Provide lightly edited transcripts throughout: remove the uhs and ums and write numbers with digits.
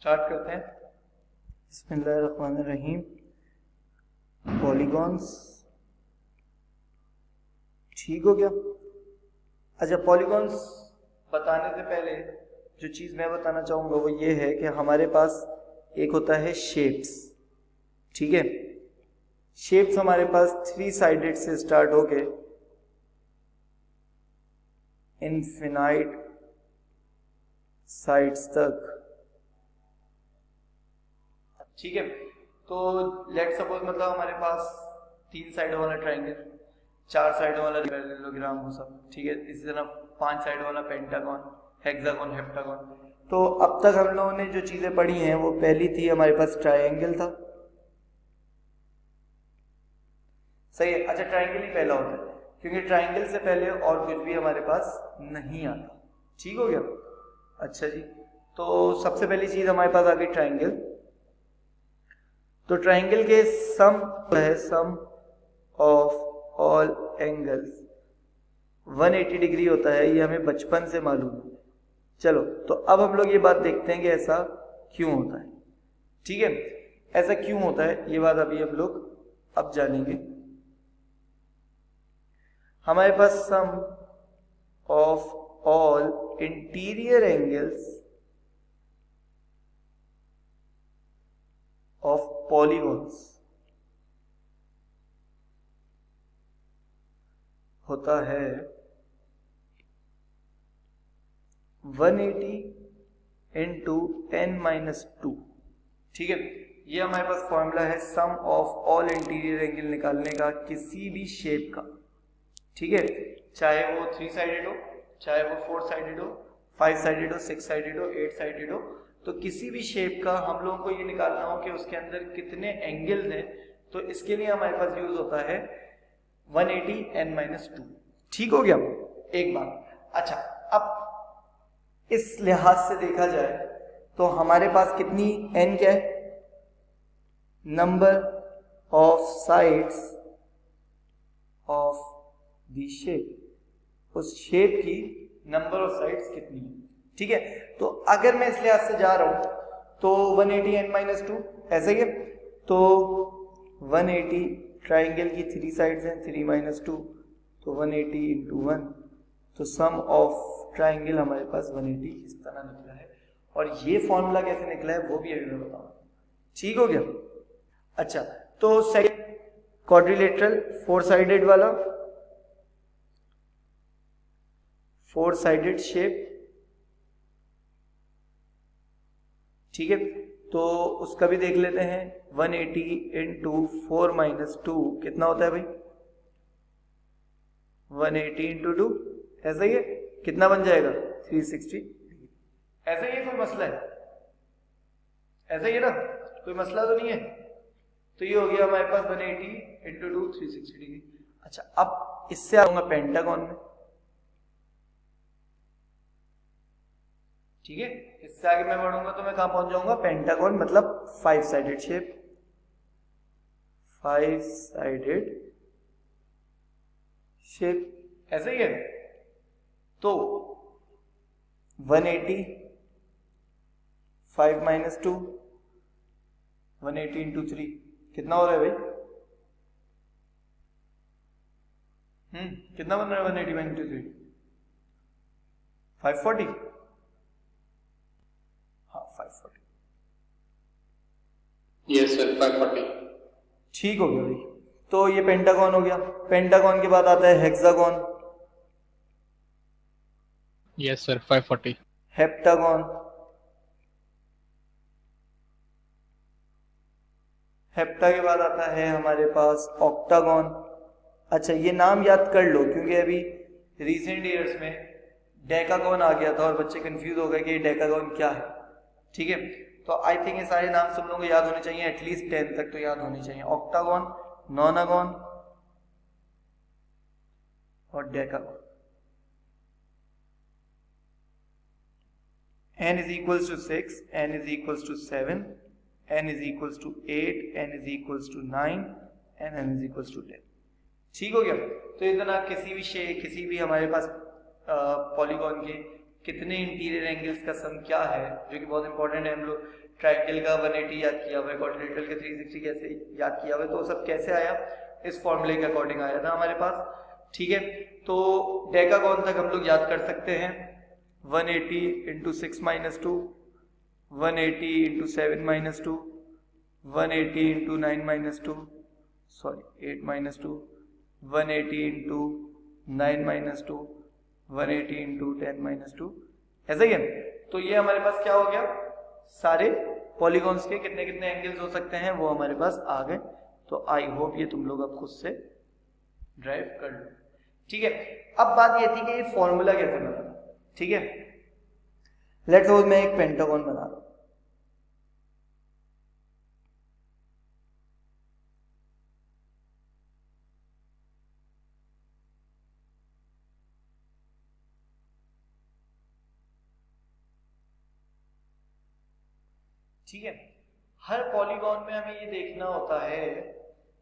Start करते हैं। बिस्मिल्लाहिर्रहमानिर्रहीम। पॉलीगॉन्स ठीक हो गया। अच्छा, पॉलीगॉन्स बताने से पहले जो चीज़ मैं बताना चाहूँगा वो ये है कि हमारे पास एक होता है शेप्स। ठीक है, शेप्स हमारे पास 3 साइडेड से स्टार्ट होके इनफिनाइट साइड्स तक। ठीक है, तो लेट सपोज मतलब हमारे पास 3 साइडों वाला ट्रायंगल, 4 साइडों वाला पैरेललोग्राम हो सब। ठीक है, इसी तरह 5 साइडों वाला पेंटागन, हेक्सागन, हेप्टागन। तो अब तक हम लोगों ने जो चीजें पढ़ी हैं वो पहली थी हमारे पास ट्रायंगल था। सही है। अच्छा, ट्रायंगल ही पहला होता है क्योंकि ट्रायंगल से पहले और कुछ भी हमारे पास नहीं आता। ठीक हो गया। अच्छा जी, तो सबसे पहली चीज हमारे पास आ गई ट्रायंगल। तो ट्रायंगल के सम है सम ऑफ ऑल एंगल्स 180 डिग्री होता है, ये हमें बचपन से मालूम है। चलो, तो अब हम लोग ये बात देखते हैं कि ऐसा क्यों होता है। ठीक है, ऐसा क्यों होता है ये बात अभी हम लोग अब जानेंगे। हमारे पास sum of all interior angles of polygons होता है 180 इंटू n-2। ठीक है, ये हमारे पास फॉर्मूला है सम ऑफ ऑल इंटीरियर एंगल निकालने का किसी भी शेप का। ठीक है, चाहे वो 3 साइडेड हो, चाहे वो 4 साइडेड हो, 5 साइडेड हो, 6 साइडेड हो, 8 साइडेड हो, तो किसी भी शेप का हम लोगों को ये निकालना हो कि उसके अंदर कितने एंगल्स हैं। तो इसके लिए हमारे पास यूज होता है 180 n-2। ठीक हो गया एक बात। अच्छा, अब इस लिहाज से देखा जाए तो हमारे पास कितनी n क्या है? Number of sides of the shape, उस शेप की नंबर ऑफ साइड्स कितनी है। ठीक है, तो अगर मैं इस लिहाज से जा रहा हूं तो 180 n-2 ऐसा ही है। तो 180 ट्राइंगल की 3 साइड्स हैं, 3-2, तो 180 इंटू 1। तो सम ऑफ ट्राइंगल हमारे पास 180 इस तरह निकला है। और ये फॉर्मूला कैसे निकला है वो भी अभी मैं बताऊंगा। ठीक हो गया। अच्छा, तो सेकंड क्वाड्रिलेटरल 4 साइडेड वाला, 4 साइडेड शेप। ठीक है, तो उसका भी देख लेते हैं। 180 इंटू 4-2 कितना होता है भाई? 180 इंटू 2 ऐसा ही है, कितना बन जाएगा? 360। ऐसा ही है, कोई मसला है? ऐसा ही है ना, कोई मसला तो नहीं है। तो ये हो गया हमारे पास 180 इंटू 2 360 डिग्री। अच्छा, अब इससे आऊंगा पेंटागन में। ठीक है, इससे आगे मैं बढ़ूंगा तो मैं कहां पहुंच जाऊंगा? पेंटागन मतलब 5 साइडेड शेप, 5 साइडेड शेप ऐसा ही है। तो 180 5-2 180 इंटू 3 कितना हो रहा है भाई? कितना बन रहा है 180 इंटू 3? 540। हाँ 540। Yes sir 540। ठीक हो गया भाई। तो ये पेंटागन हो गया। पेंटागन के बाद आता है hexagon. Yes sir 540। Heptagon. Hepta के बाद आता है हमारे पास ऑक्टागन। अच्छा, ये नाम याद कर लो क्योंकि अभी रिसेंट ईयर्स में डेकागन आ गया था और बच्चे कंफ्यूज हो गए कि डेकागन क्या है। ठीक है, तो आई थिंक ये सारे नाम सब लोगों को याद होने चाहिए, एटलीस्ट 10 तक तो याद होने चाहिए। ऑक्टागन, नोनागन और decagon. n is equals to 6, n is equals to 7, n is equals to 8, n is equals to 9 and n is equals to 10। ठीक हो गया। तो इतना किसी भी हमारे पास पॉलीगॉन के कितने इंटीरियर एंगल्स का सम क्या है, जो कि बहुत इंपॉर्टेंट है। हम लोग ट्राइंगल का 180 याद किया हुआ है, क्वाड्रिलेटरल का 360 कैसे याद किया हुआ है, तो सब कैसे आया, इस फॉर्मूले के अकॉर्डिंग आया था हमारे पास। ठीक है, तो डेकागोन तक हम लोग याद कर सकते हैं, 180 into 6 minus 2, 180 into 7 minus 2, 180 into 9 minus 2, sorry 8 minus 2, 180 into 9 minus 2, 180 into 10 minus 2, ऐसा ही है। तो ये हमारे पास क्या हो गया, सारे पॉलीगॉन्स के कितने कितने एंगल्स हो सकते हैं वो हमारे पास आ गए। तो आई होप ये तुम लोग अब खुद से ड्राइव कर लो। ठीक है, अब बात ये थी कि ये फॉर्मूला कैसे बना। ठीक है, लेट्स सपोज मैं एक पेंटागन बना रहा हूं। ठीक है, हर पॉलीगॉन में हमें ये देखना होता है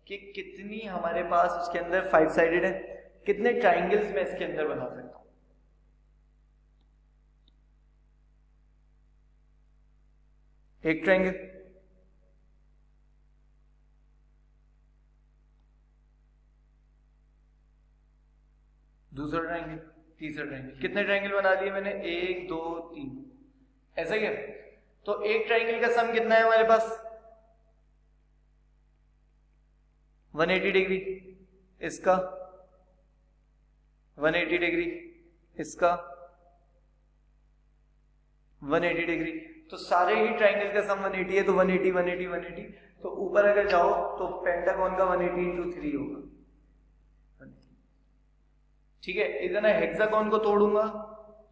कि कितनी हमारे पास उसके अंदर 5 साइडेड है, कितने ट्राइंगल्स मैं इसके अंदर बना सकता हूं। एक ट्राइंगल, दूसरा ट्राइंगल, तीसरा ट्राइंगल, कितने ट्राइंगल बना दिए मैंने, 1 2 3, ऐसा ही है। तो एक ट्राइंगल का सम कितना है हमारे पास, 180 डिग्री, इसका 180 डिग्री, इसका 180 डिग्री। तो सारे ही ट्राइंगल का सम 180 है, तो 180 180 180। तो ऊपर अगर जाओ तो पेंटागन का 180 इंटू 3 होगा। ठीक है, इधर हेक्सागन को तोड़ूंगा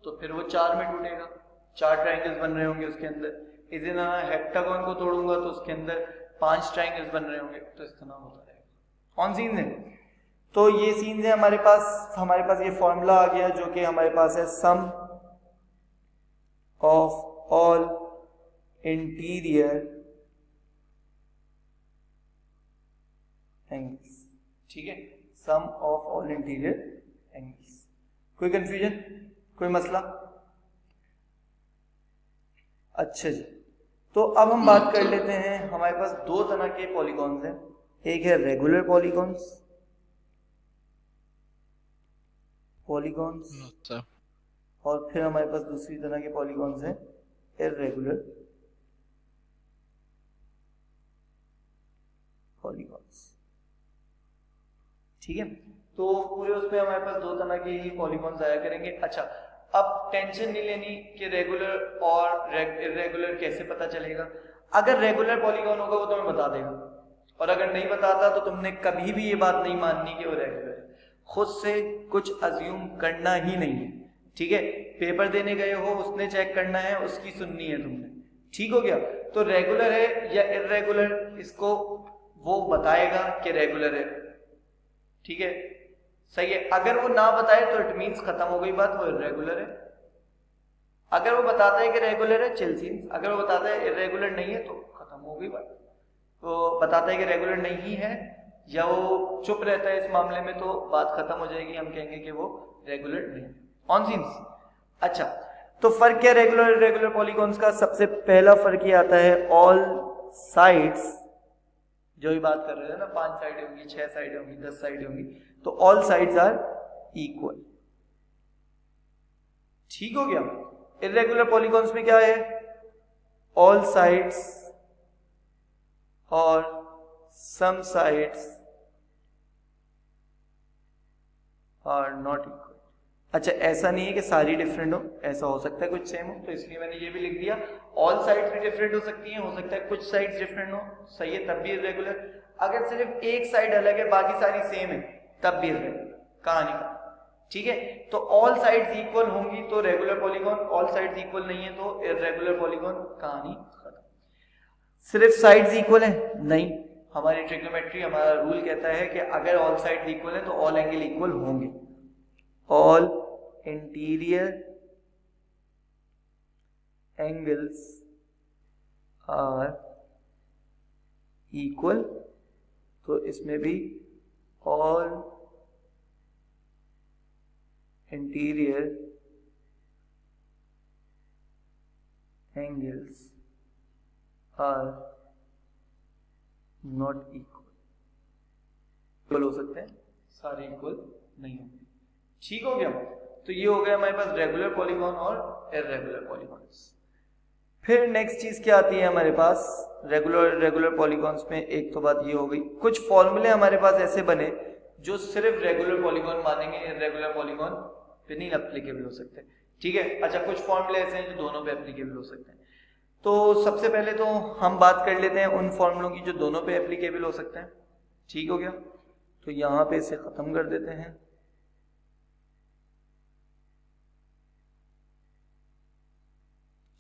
तो फिर वो 4 में टूटेगा, 4 ट्राइंगल्स बन रहे होंगे उसके अंदर। इसी तरह हेप्टागन को तोड़ूंगा तो उसके अंदर 5 ट्राइंगल्स बन रहे होंगे। तो इस तरह होता रहेगा। ऑन सीन है, तो ये सीन है हमारे पास ये फॉर्मूला आ गया जो कि हमारे पास है सम ऑफ ऑल इंटीरियर एंगल्स। ठीक है, सम ऑफ ऑल इंटीरियर एंगल्स। कोई कंफ्यूजन, कोई मसला? अच्छा जी, तो अब हम बात कर लेते हैं, हमारे पास दो तरह के पॉलीगॉन्स हैं, एक है रेगुलर पॉलीगॉन्स और फिर हमारे पास दूसरी तरह के पॉलीगॉन्स हैं इर्रेगुलर पॉलीगॉन्स। ठीक है, तो पूरे उसमें हमारे पास दो तरह के ही पॉलीगॉन्स आया करेंगे। अच्छा, अब टेंशन नहीं लेनी कि रेगुलर और इर्रेगुलर कैसे पता चलेगा। अगर रेगुलर पॉलीगॉन होगा वो तुम्हें बता देगा, और अगर नहीं बताता तो तुमने कभी भी ये बात नहीं माननी कि वो रेगुलर है। खुद से कुछ अज्यूम करना ही नहीं है। ठीक है, पेपर देने गए हो, उसने चेक करना है, उसकी सुननी है तुमने। ठीक हो गया, तो रेगुलर है या इर्रेगुलर इसको वो बताएगा कि रेगुलर है। ठीक है, सही है। अगर वो ना बताए तो इट मींस खत्म हो गई बात, वो इर्रेगुलर है। अगर वो बताता है कि रेगुलर है, चिल सीन्स। अगर वो बताता है इर्रेगुलर नहीं है तो खत्म हो गई बात। तो बताता है कि रेगुलर नहीं है या वो चुप रहता है इस मामले में तो बात खत्म हो जाएगी, हम कहेंगे कि वो रेगुलर नहीं है। On scenes. अच्छा, तो फर्क क्या रेगुलर इर्रेगुलर पॉलीगॉन्स का? सबसे पहला फर्क ये आता है ऑल साइड्स, जो भी बात कर रहे हैं ना, 5 साइड होंगी, 6 साइड होंगी, 10 साइड होंगी, तो ऑल साइड्स आर इक्वल। ठीक हो गया। इर्रेगुलर पॉलीगॉन्स में क्या है, ऑल साइड्स और सम साइड्स आर नॉट इक्वल। अच्छा, ऐसा नहीं है कि सारी डिफरेंट हो, ऐसा हो सकता है कुछ सेम हो, तो इसलिए मैंने ये भी लिख दिया ऑल साइड्स भी डिफरेंट हो सकती हैं, हो सकता है कुछ साइड्स डिफरेंट हो, सही है, तब भी इर्रेगुलर। अगर सिर्फ एक साइड अलग है बाकी सारी सेम है तब भी इर्रेगुलर, कहानी का। ठीक है, तो ऑल साइड्स इक्वल होंगी तो regular polygon, all sides equal नहीं है तो इर्रेगुलर पॉलीगॉन, कहानी खत्म। सिर्फ साइड्स इक्वल है नहीं, हमारी ट्रिग्नोमेट्री, हमारा रूल कहता है कि अगर ऑल साइड्स इक्वल है तो ऑल एंगल इक्वल होंगे। All interior angles are equal, तो इसमें भी all interior angles are not equal हो सकते हैं, सारे इक्वल नहीं होंगे। ठीक हो गया। तो ये हो गया हमारे पास रेगुलर पॉलीगॉन और इररेगुलर पॉलीगॉन्स। फिर नेक्स्ट चीज क्या आती है हमारे पास रेगुलर पॉलीगॉन्स में? एक तो बात ये हो गई, कुछ फॉर्मूले हमारे पास ऐसे बने जो सिर्फ रेगुलर पॉलीगॉन मानेंगे, इररेगुलर पॉलीगॉन पे नहीं एप्लीकेबल हो सकते। ठीक है, अच्छा कुछ फॉर्मूले ऐसे हैं जो दोनों पे एप्लीकेबल हो सकते हैं। तो सबसे पहले तो हम बात कर लेते हैं उन फॉर्मूलों की जो दोनों पे एप्लीकेबल हो सकते हैं। ठीक हो गया, तो यहां पे इसे खत्म कर देते हैं।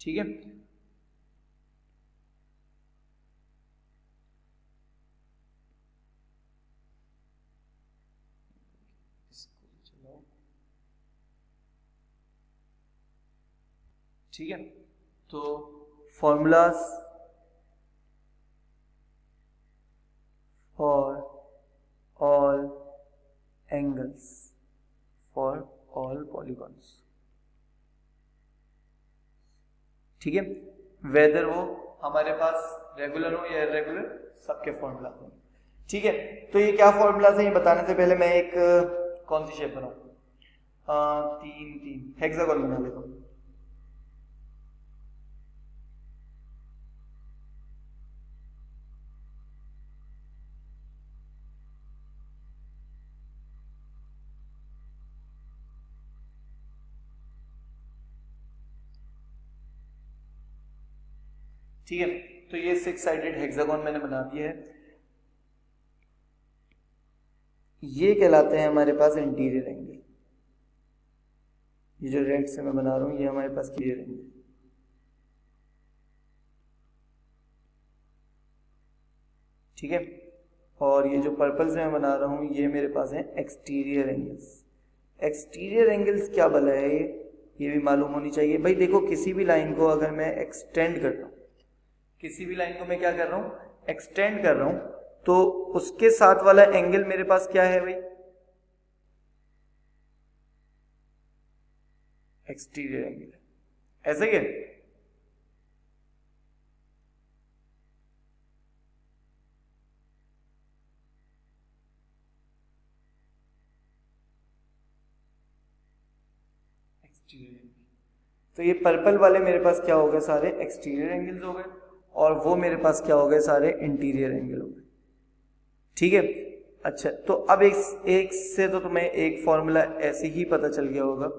ठीक है, ठीक है, तो formulas for all angles for all polygons. ठीक है, वेदर वो हमारे पास रेगुलर हो या इररेगुलर, सबके फॉर्मूला हो। ठीक है, तो ये क्या फॉर्मूला है ये बताने से पहले मैं एक कौन सी शेप बनाऊं? 3 हेक्सागोन बना लेता हूं। ठीक है, तो ये 6 साइडेड हेक्सागोन मैंने बना दिया है। ये कहलाते हैं हमारे पास इंटीरियर एंगल। ये जो रेड से मैं बना रहा हूं ये हमारे पास क्लियर एंगल। ठीक है, और ये जो पर्पल से मैं बना रहा हूं ये मेरे पास है एक्सटीरियर एंगल्स। एक्सटीरियर एंगल्स क्या भला है ये भी मालूम होनी चाहिए भाई। देखो किसी भी लाइन को अगर मैं एक्सटेंड कर रहा हूं, किसी भी लाइन को मैं क्या कर रहा हूं? एक्सटेंड कर रहा हूं, तो उसके साथ वाला एंगल मेरे पास क्या है भाई? एक्सटीरियर एंगल है। ऐसा क्या? तो ये पर्पल वाले मेरे पास क्या हो गए? सारे एक्सटीरियर एंगल्स हो गए, और वो मेरे पास क्या हो गए? सारे इंटीरियर एंगल हो गए। ठीक है, अच्छा तो अब एक से तो तुम्हें एक फॉर्मूला ऐसे ही पता चल गया होगा,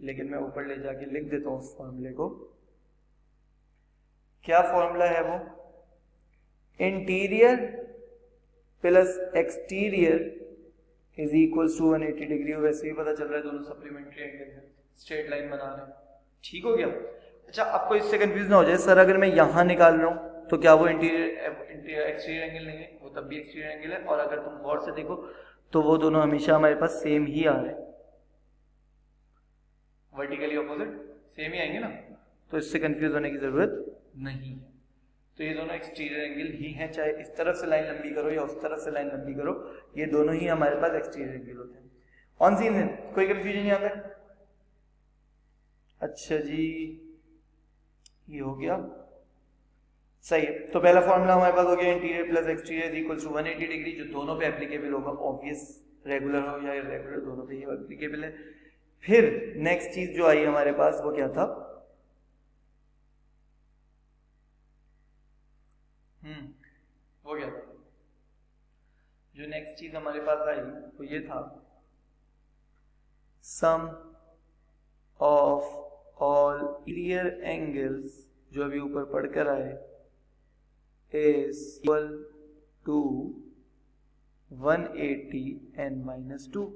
लेकिन मैं ऊपर ले जाके लिख देता हूँ उस फॉर्मूले को। क्या फॉर्मूला है वो? Interior plus exterior is equals to 180 degree. वैसे ही पता चल रहा है दोनों सप्लीमेंट्री एंगल है, स्ट्रेट लाइन बना रहे हैं। ठीक हो गया। अच्छा आपको इससे कंफ्यूज ना हो जाए, सर अगर मैं यहां निकाल रहा हूं तो क्या वो इंटीरियर एक्सटीरियर एंगल नहीं है? वो तब भी एक्सटीरियर एंगल है। और अगर तुम गौर से देखो तो वो दोनों हमेशा हमारे पास सेम ही आ रहे हैं, वर्टिकली ऑपोजिट सेम ही आएंगे ना, तो इससे कंफ्यूज होने की जरूरत नहीं है। तो ये दोनों एक्सटीरियर एंगल ही हैं, चाहे इस तरफ से लाइन लंबी करो या उस तरफ से लाइन लंबी करो, ये दोनों ही हमारे पास एक्सटीरियर एंगल होते हैं। ऑन सीन है, कोई कंफ्यूजन यहाँ पे? अच्छा जी, ये हो गया सही है। तो पहला फॉर्मूला हमारे पास हो गया interior plus exterior equals to 180 degree, जो दोनों पे एप्लीकेबल होगा। ऑब्वियस, रेगुलर हो या इररेगुलर दोनों पे ही एप्लीकेबल है। फिर नेक्स्ट चीज जो आई हमारे पास वो क्या था? वो क्या था? जो नेक्स्ट चीज हमारे पास आई वो ये था, सम ऑफ ऑल इंटीरियर एंगल्स, जो अभी ऊपर पढ़कर आए, इज इक्वल टू 180 n-2।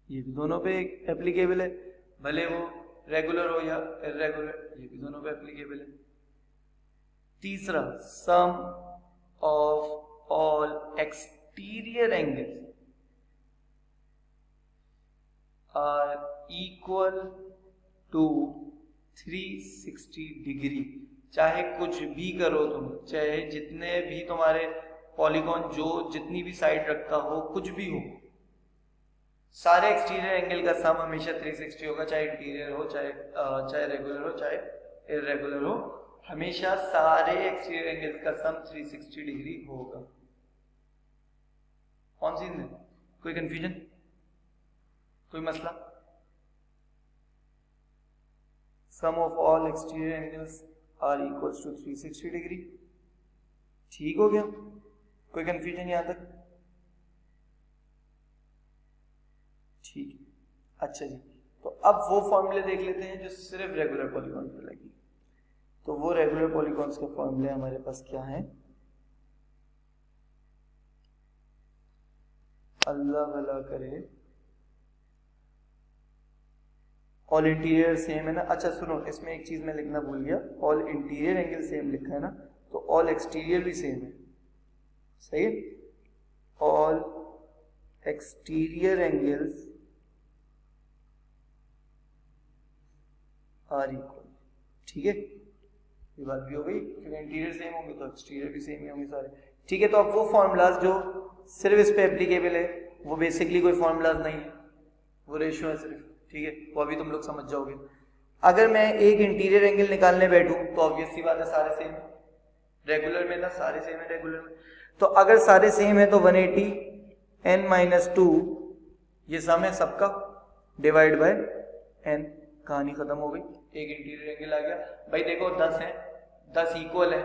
ये भी दोनों पे एप्लीकेबल है, भले वो रेगुलर हो या इररेगुलर, ये भी दोनों पे एप्लीकेबल है। तीसरा, sum of all exterior angles are equal to 360 degree. चाहे कुछ भी करो तुम, चाहे जितने भी तुम्हारे पॉलीगॉन जो जितनी भी साइड रखता हो, कुछ भी हो, सारे एक्सटीरियर एंगल का सम हमेशा 360 होगा, चाहे इंटीरियर हो, चाहे रेगुलर हो, चाहे इररेगुलर हो। हमेशा सारे एक्सटीरियर एंगल्स का सम 360 डिग्री होगा। कौन सी है? कोई कंफ्यूजन, कोई मसला? Sum of all exterior angles are equals to 360 degree. ठीक हो गया? कोई कंफ्यूजन यहां तक? ठीक, अच्छा जी। तो अब वो फॉर्मूले देख लेते हैं जो सिर्फ रेगुलर पॉलीगॉन पे लगी। तो वो रेगुलर पॉलीगॉन्स के फॉर्मूले हमारे पास क्या हैं? अल्लाह भला करे, ऑल इंटीरियर सेम है ना? अच्छा सुनो, इसमें एक चीज मैं लिखना भूल गया, ऑल इंटीरियर एंगल सेम लिखा है ना, तो ऑल एक्सटीरियर भी सेम है। सही है? All exterior angles are equal. ठीक है, ये बात भी हो गई, क्योंकि इंटीरियर सेम होंगे तो एक्सटीरियर भी सेम ही होंगे सारे। ठीक है, तो अब वो फॉर्मूलाज जो सिर्फ इस पे एप्लीकेबल है, वो बेसिकली कोई फॉर्मूलाज नहीं है, वो रेशियो है सिर्फ। ठीक है, वो अभी तुम लोग समझ जाओगे। अगर मैं एक इंटीरियर एंगल निकालने बैठूं तो ऑब्वियस सी बात है सारे सेम है, रेगुलर में ना सारे सेम है रेगुलर में। तो अगर सारे सेम है तो 180 n-2 ये सम है सबका, डिवाइड बाय n, कहानी खत्म हो गई। एक इंटीरियर एंगल आ गया भाई। देखो 10 है, 10 इक्वल है,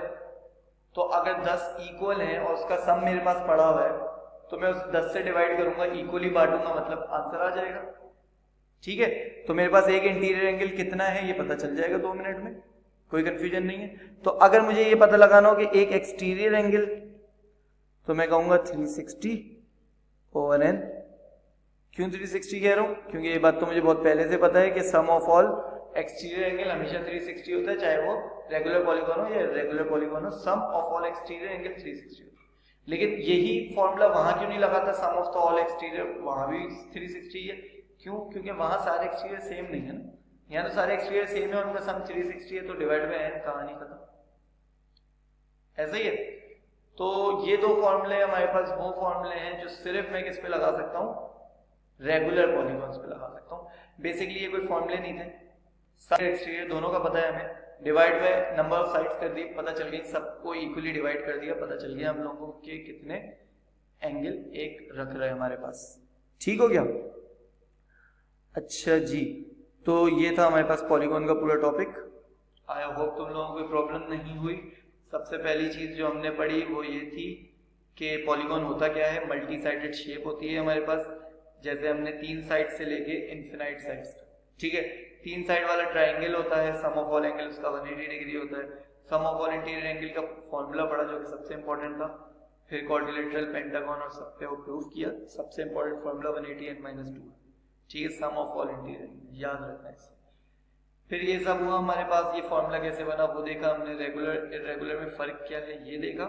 तो अगर 10 इक्वल है और उसका सम मेरे पास पड़ा हुआ है तो मैं उस 10 से डिवाइड करूंगा, इक्वली बांटूंगा, मतलब आंसर आ जाएगा। ठीक है, तो मेरे पास एक इंटीरियर एंगल कितना है ये पता चल जाएगा 2 मिनट में, कोई कंफ्यूजन नहीं है। तो अगर मुझे ये पता लगाना हो कि एक एक्सटीरियर एंगल, तो मैं कहूंगा 360 ओवर n। क्यों 360 कह रहा हूं? क्योंकि ये बात तो मुझे बहुत पहले से पता है कि sum of all exterior angle हमेशा 360 होता है, चाहे वो रेगुलर पॉलीगॉन हो या इरेगुलर पॉलीगॉन हो, सम ऑफ ऑल एक्सटीरियर एंगल 360 होता है। लेकिन यही फॉर्मूला वहां क्यों नहीं लगा था, सम ऑफ द ऑल एक्सटीरियर, वहां भी 360 है। क्यों? क्योंकि वहां सारे एक्सटीरियर सेम नहीं है ना, यहाँ तो सारे एक्सटीरियर सेम है और उनका सम 360 है, तो डिवाइड बाय n, कहानी खत्म। ऐसा ही है। तो ये दो फॉर्मूले हमारे पास वो फॉर्मूले हैं जो सिर्फ मैं किस पे लगा सकता हूँ, रेगुलर पॉलीगॉन्स पे लगा सकता हूँ। बेसिकली ये कोई फॉर्मूले नहीं थे, सारे एक्सटीरियर दोनों का पता है हमें, divide by number of sides कर दी, पता चल गई, सबको इक्वली डिवाइड कर दिया, पता चल गया हम लोगों के कितने एंगल एक रख रहे हैं हमारे पास। ठीक हो गया? अच्छा जी, तो ये था हमारे पास पॉलीगॉन का पूरा टॉपिक। आई होप तुम लोगों को कोई प्रॉब्लम नहीं हुई। सबसे पहली चीज जो हमने पढ़ी वो ये थी कि पॉलीगॉन होता क्या है, मल्टी साइडेड शेप होती है हमारे पास, जैसे हमने 3 साइड से लेके इन्फिनाइट साइड्स। ठीक है, 3 साइड वाला ट्राइंगल होता है, सम ऑफ ऑल एंगल उसका 180 डिग्री होता है। सम ऑफ ऑल इंटीरियर एंगल का फॉर्मूला पढ़ा जो कि सबसे इंपॉर्टेंट था। फिर क्वाड्रिलेटरल, पेंटागन और सब पे वो प्रूफ किया। सबसे इंपॉर्टेंट फॉर्मूला 180 n-2। ठीक है, सम ऑफ ऑल इंटीरियर एंगल याद रखना है। फिर ये सब हुआ हमारे पास, ये फॉर्मूला कैसे बना वो देखा हमने, रेगुलर इरेगुलर में फर्क क्या है ये देखा,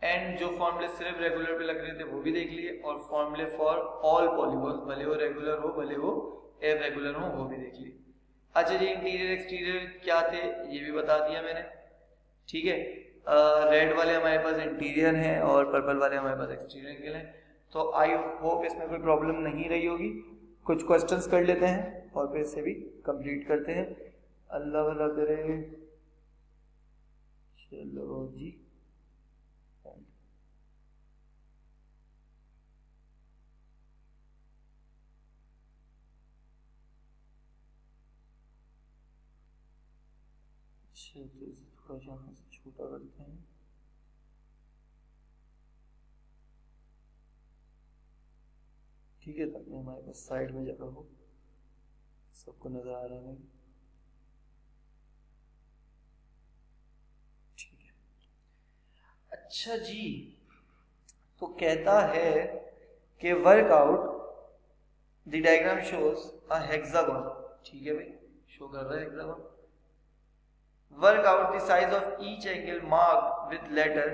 एंड जो फॉर्मूले सिर्फ रेगुलर पे लग रहे थे वो भी देख लिए, और फॉर्मूले फॉर ऑल पॉलीगॉन, भले वो रेगुलर हो भले वो इरेगुलर हो, वो भी देख लिए। अच्छा जी, इंटीरियर एक्सटीरियर क्या थे ये भी बता दिया मैंने। ठीक है, रेड वाले हमारे पास इंटीरियर हैं और पर्पल वाले हमारे पास एक्सटीरियर एंगल हैं। तो आई होप इसमें कोई प्रॉब्लम नहीं रही होगी। कुछ क्वेश्चंस कर लेते हैं और फिर इसे भी कंप्लीट करते हैं, अल्लाह भला करे। चलो जी, तो इसे थोड़ा सा यहाँ से छोटा करते हैं। ठीक है, ताकि हमारे पास साइड में जगह हो, सबको नजर आ रहा है। ठीक है, अच्छा जी, तो कहता है कि work out the diagram shows a hexagon. ठीक है भाई, शो कर रहा है hexagon. Work out the size of each angle marked with letter.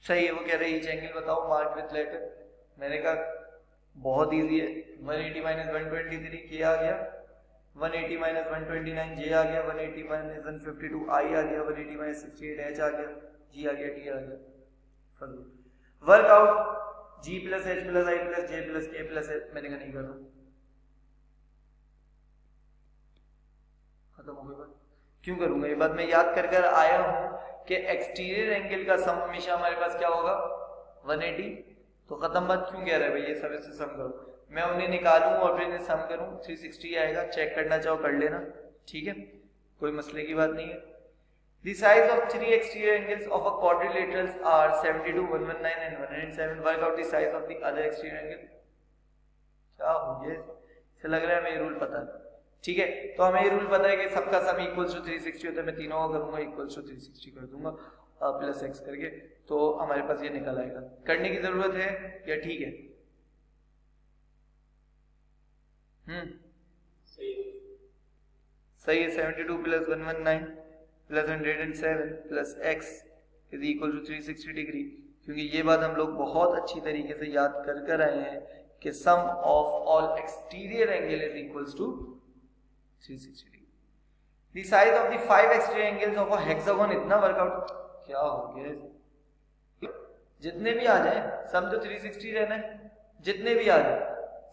सही है, वो कह रहे हैं ईच एंगल बताओ मार्क्ड विद लेटर। मैंने कहा बहुत इजी है, 180 - 123 के आ गया, 180 - 129 जे आ गया, 180 - 152 आई आ गया, 180 - 68 एच आ गया, जी आ गया, टी आ गया। वर्क आउट जी प्लस एच प्लस आई प्लस जे प्लस के प्लस एच, मैंने कहा नहीं कर रहा, खत्म हो गया। क्यों करूंगा? ये बात मैं याद कर कर आया हूं कि एक्सटीरियर एंगल का सम हमेशा हमारे पास क्या होगा? 180। तो खत्म बात। क्यों कह रहा है भाई ये सब इससे सम करो? मैं उन्हें निकालूं और फिर इन्हें सम करूं, 360 आएगा। चेक करना चाहो कर लेना, ठीक है, कोई मसले की बात नहीं है। The size of three exterior angles of a quadrilaterals are 72, 119 and 107. Work out the size of the other exterior angle. क्या हो गया? इसे लग रहा है हमें ये रूल पता है, ठीक है। तो हमें ये रूल पता है कि सबका सम इक्वल्स टू 360 होता है। मैं तीनों का करूंगा इक्वल्स टू 360 कर दूंगा प्लस एक्स करके, तो हमारे पास ये निकल आएगा। करने की जरूरत है या ठीक है? सही है। 72 plus 119 plus 107 plus x is equal to 360 degree. क्योंकि ये बात हम लोग बहुत अच्छी तरीके से याद कर कर आए हैं कि sum of all exterior angle is equals to 360 degree. The size of the 5 exterior angles of a hexagon, इतना वर्कआउट क्या हो गया? जितने भी आ जाए सम तो 360 रहना है, जितने भी आ जाए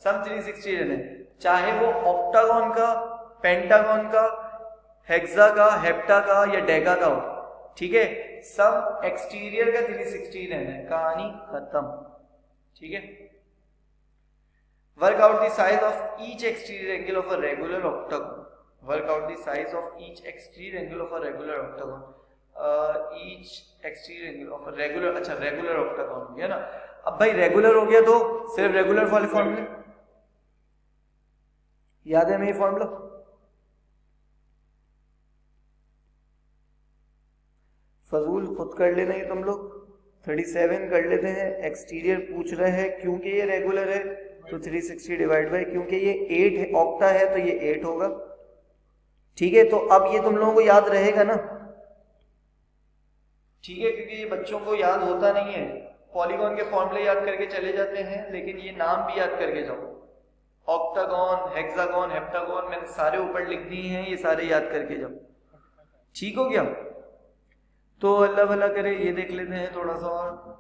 सम 360 रहना है, चाहे वो ऑक्टागोन का, पेंटागोन का, हेक्सा का, हेप्टा का या डेका का हो, ठीक है। सम एक्सटीरियर का 360 रहना है, कहानी खत्म, ठीक है। Work out the size of each exterior angle of a regular octagon. Work out the size of each exterior angle of a regular octagon. Each exterior angle of a regular, अच्छा regular octagon हो गया ना। अब भाई regular हो गया तो सिर्फ रेगुलर वाले फॉर्मूले याद है हमें? ये फॉर्मूला फजूल खुद कर लेना ये तुम लोग। 37 कर लेते हैं। एक्सटीरियर पूछ रहे हैं क्योंकि ये रेगुलर है तो 360 डिवाइड बाई, क्योंकि ये 8 है, ऑक्टा है तो ये 8 होगा, ठीक है। तो अब ये तुम लोगों को याद रहेगा ना, ठीक है, क्योंकि ये बच्चों को याद होता नहीं है। पॉलीगॉन के फॉर्मूले याद करके चले जाते हैं, लेकिन ये नाम भी याद करके जाओ। ऑक्टागोन, हेक्सागोन, हेप्टागोन मैंने सारे ऊपर लिख दिए हैं, ये सारे याद करके जाओ, ठीक हो गया। तो अल्लाह भला करे ये देख लेते हैं थोड़ा सा और।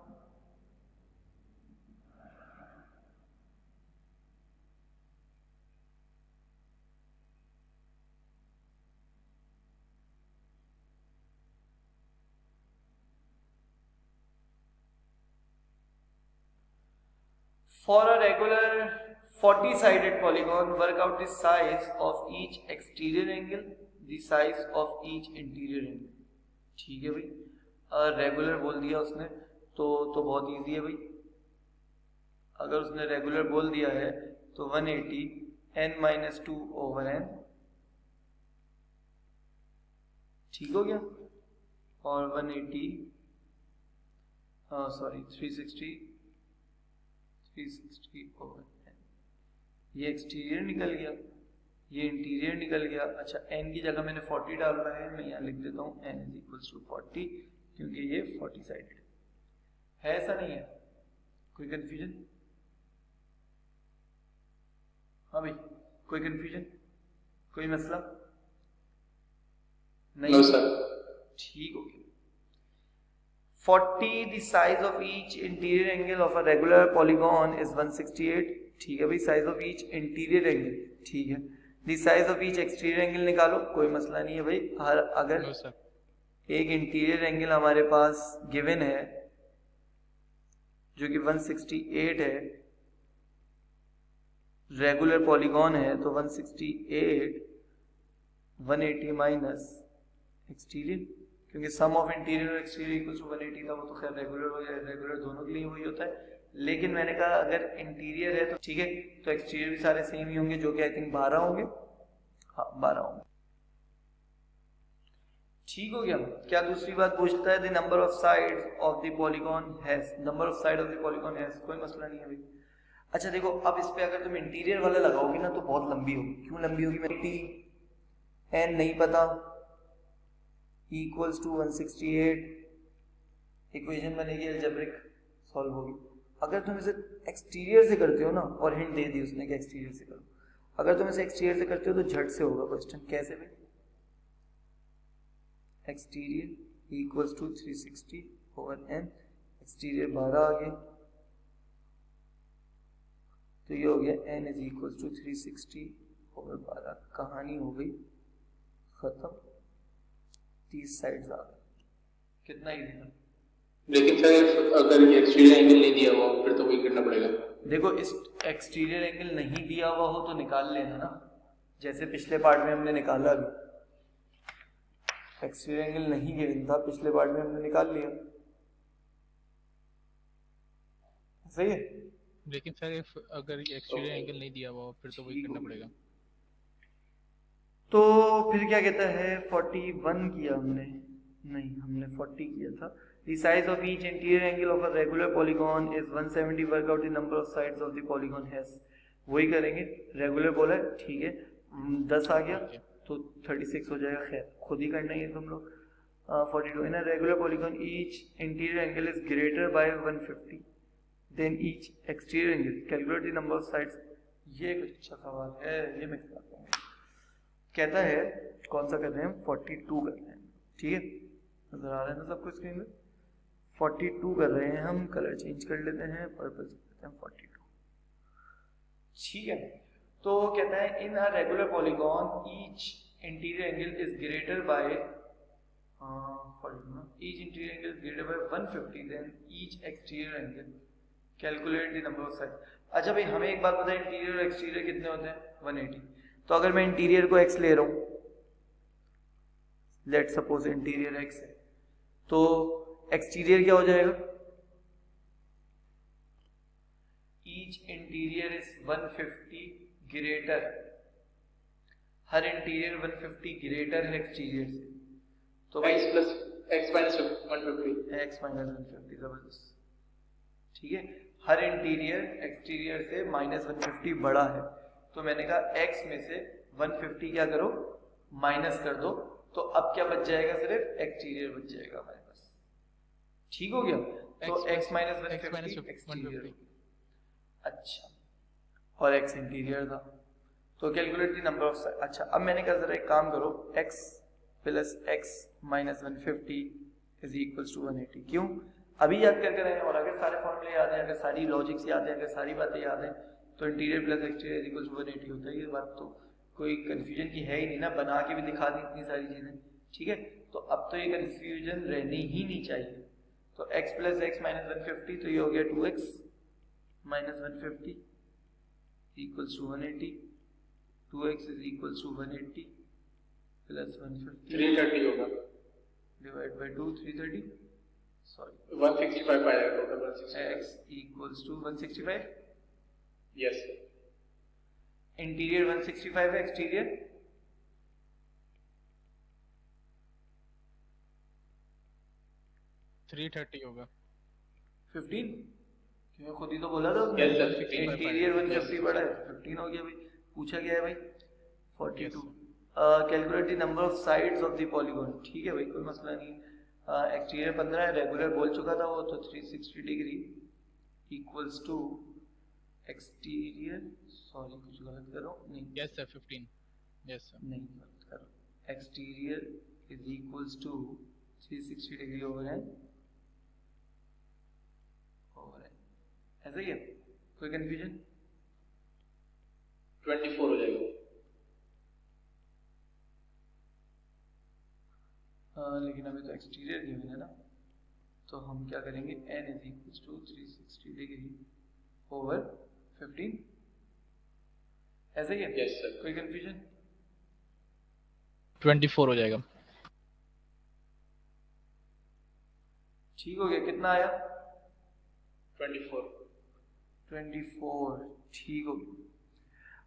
For a regular 40-sided polygon, work out the size of each exterior angle, the size of each interior angle, ठीक है भाई। रेगुलर बोल दिया उसने तो बहुत इजी है भाई। अगर उसने रेगुलर बोल दिया है तो 180 n-2 ओवर n, ठीक हो गया। और 180 सॉरी 360 ओवर n, ये एक्सटीरियर निकल गया, ये इंटीरियर निकल गया। अच्छा n की जगह मैंने 40 डालना है, मैं यहाँ लिख देता हूँ n इज इक्वल्स टू 40, क्योंकि ये 40 साइडेड है। ऐसा नहीं है? कोई कंफ्यूजन? हाँ भाई, कोई कंफ्यूजन, कोई मसला नहीं? No, sir. ठीक हो गया। 40 the size of each interior angle of a regular polygon is 168, ठीक है भाई। Size of each interior angle, ठीक है। The size of each exterior angle निकालो, कोई मसला नहीं है भाई। हर अगर No, sir. एक इंटीरियर एंगल हमारे पास गिवन है जो कि 168 है, रेगुलर पॉलीगॉन है, तो 168 180 माइनस एक्सटीरियर, क्योंकि सम ऑफ इंटीरियर और एक्सटीरियर इक्वल्स टू 180 था, वो तो खैर रेगुलर हो या रेगुलर दोनों के लिए वही होता है। लेकिन मैंने कहा अगर इंटीरियर है तो ठीक है, तो एक्सटीरियर भी सारे सेम ही होंगे, जो कि आई थिंक 12 होंगे। हाँ 12 होंगे, ठीक हो गया। क्या दूसरी बात पूछता है? The number of sides of the polygon has, number of side of the polygon has, कोई मसला नहीं है भाई। अच्छा देखो, अब इस पे अगर तुम इंटीरियर वाला लगाओगे ना तो बहुत लंबी होगी। क्यों लंबी होगी? मैं टी एन नहीं पता, इक्वल्स टू 168, इक्वेशन बनेगी, अलजेब्रिक सॉल्व होगी। अगर तुम इसे एक्सटीरियर से करते हो ना, और हिंट दे दी उसने कि एक्सटीरियर से करो, अगर तुम इसे एक्सटीरियर से करते हो तो झट से होगा क्वेश्चन। कैसे भाई? Exterior equals to 360 over n, exterior 12 आ गया, तो ये हो गया n is equal to 360 over 12, कहानी हो गई खत्म। 30 साइड्स आ गए। कितना इजी था। लेकिन सर अगर ये एक्सटीरियर एंगल नहीं दिया हुआ फिर तो वही करना पड़ेगा। देखो इस एक्सटीरियर एंगल नहीं दिया हुआ हो तो निकाल लेना ना, जैसे पिछले पार्ट में हमने निकाला। अभी एक्सटीरियर एंगल नहीं गिवन था, पिछले पार्ट में हमने निकाल लिया। सही है। लेकिन सर अगर ये एक्सटीरियर एंगल नहीं दिया हुआ फिर तो वही करना पड़ेगा। तो फिर क्या कहता है, 41 किया हमने, नहीं हमने 40 किया था। The size of each interior angle of a regular polygon is 170. Work out the number of sides of the polygon has. वही करेंगे, रेगुलर बोला है, ठीक है। 10 आ गया तो 36 हो जाएगा। खैर खुद ही करना ही है तुम लोग। 42 in a regular polygon each interior angle is greater by 150 then each exterior angle. Calculate the number of sides. ये एक अच्छा सवाल है, ये मैं बताता हूँ। कहता है कौन सा कर रहे हैं हम, 42 कर रहे हैं, ठीक है। नजर आ रहा है ना सबको स्क्रीन में। 42 कर रहे हैं हम, कलर चेंज कर लेते हैं, पर्पल से करते हैं 42, ठीक है। तो कहता है in a regular polygon each interior angle is greater by each interior angle is greater by 150 then each exterior angle. Calculate the number of side. अच्छा भाई हमें एक बात पता है, इंटीरियर और एक्सटीरियर कितने होते हैं, 180। तो अगर मैं इंटीरियर को x ले रहा हूं, लेट सपोज इंटीरियर x है, तो एक्सटीरियर क्या हो जाएगा, each interior is 150 greater, her interior 150 greater है एक्सटीरियर से। तो x plus x minus 150, x minus 150, जबरदस्त, ठीक है। हर इंटीरियर एक्सटीरियर से माइनस 150 बड़ा है, तो मैंने कहा x में से 150 क्या करो, माइनस कर दो, तो अब क्या बच जाएगा, सिर्फ एक्सटीरियर बच जाएगा हमारे पास, ठीक हो गया। तो x माइनस 150 एक्सटीरियर, अच्छा, और x इंटीरियर था। तो calculate the number of side. अच्छा अब मैंने कहा जरा एक काम करो, x plus x minus 150 is equals to 180। क्यों, अभी याद कर रहे हैं, और अगर सारे फॉर्मूले याद हैं, अगर सारी लॉजिक्स याद हैं, अगर सारी बातें याद हैं, तो interior plus exterior is equals to 180 होता है। ये बात तो कोई कंफ्यूजन की है ही नहीं ना, बना के भी दिखा दी इतनी सारी चीजें, ठीक है। तो अब तो ये कंफ्यूजन रहनी ही नहीं चाहिए। तो x प्लस x माइनस 150, तो ये हो गया 2x minus 150 equals to 180। 2x is equals to 180 plus 150, 330 होगा, डिवाइड बाय 2, 330, सॉरी 165 आएगा total, 165। x equals to 165, yes. Interior 165 है, एक्सटीरियर 330 होगा, 15, क्यों खुद ही तो बोला था उसने। Yes, sir, 15 interior 150 Yes. बड़ा है, 15 हो गया भाई, पूछा गया है भाई 42। Calculate the number of sides of the polygon, ठीक है भाई कोई मसला नहीं। एक्सटीरियर 15 है, रेगुलर बोल चुका था वो, तो 360 degree equals to exterior, sorry कुछ गलत कर रहा हूँ, नहीं यस सर 15, यस सर, नहीं गलत कर रहा हूँ, exterior is equals to 360 degree over है, ऐसा ही है, कोई कंफ्यूजन। 24 हो जाएगा। लेकिन अभी तो एक्सटीरियर गिवन है ना, तो हम क्या करेंगे, n is equals to 360 degree over 15, ऐसा ही है। यस सर, कोई कंफ्यूजन। 24 हो जाएगा। ठीक हो गया, कितना आया, 24, ठीक हो गया।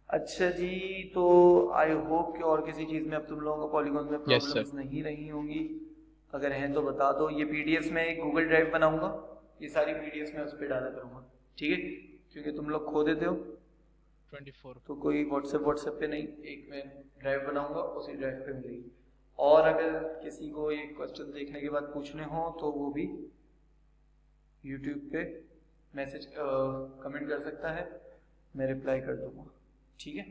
अच्छा जी, तो आई होप कि और किसी चीज में अब तुम लोगों को पॉलीगॉन में प्रॉब्लम्स नहीं रही होंगी, अगर हैं तो बता दो। ये पीडीएफ में एक गूगल ड्राइव बनाऊंगा, ये सारी पीडीएफ में उस पर डाला करूंगा, ठीक है, क्योंकि तुम लोग खो देते हो 24, तो कोई व्हाट्सएप पे नहीं, एक मैं ड्राइव बनाऊंगा, उसी ड्राइव पे मिलेगी। और अगर किसी को ये क्वेश्चन देखने के बाद पूछने हो तो वो भी यूट्यूब पे मैसेज कमेंट कर सकता है, मैं रिप्लाई कर दूंगा, ठीक है।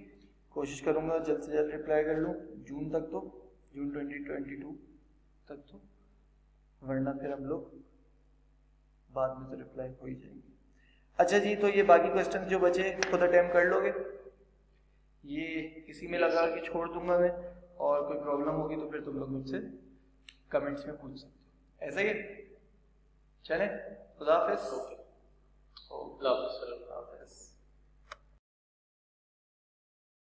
कोशिश करूंगा जल्द से जल्द रिप्लाई कर लूँ, जून तक तो, जून 2022 तक तो, वरना फिर हम लोग बाद में तो रिप्लाई हो ही जाएंगे। अच्छा जी, तो ये बाकी क्वेश्चन जो बचे खुद अटेम्प्ट कर लोगे, ये इसी में लगा के छोड़ दूंगा मैं, और कोई प्रॉब्लम होगी तो फिर तुम लोग मुझसे कमेंट्स में पूछ सकते हो। ऐसा ही है, चलें, खुदा हाफिज़। ओके,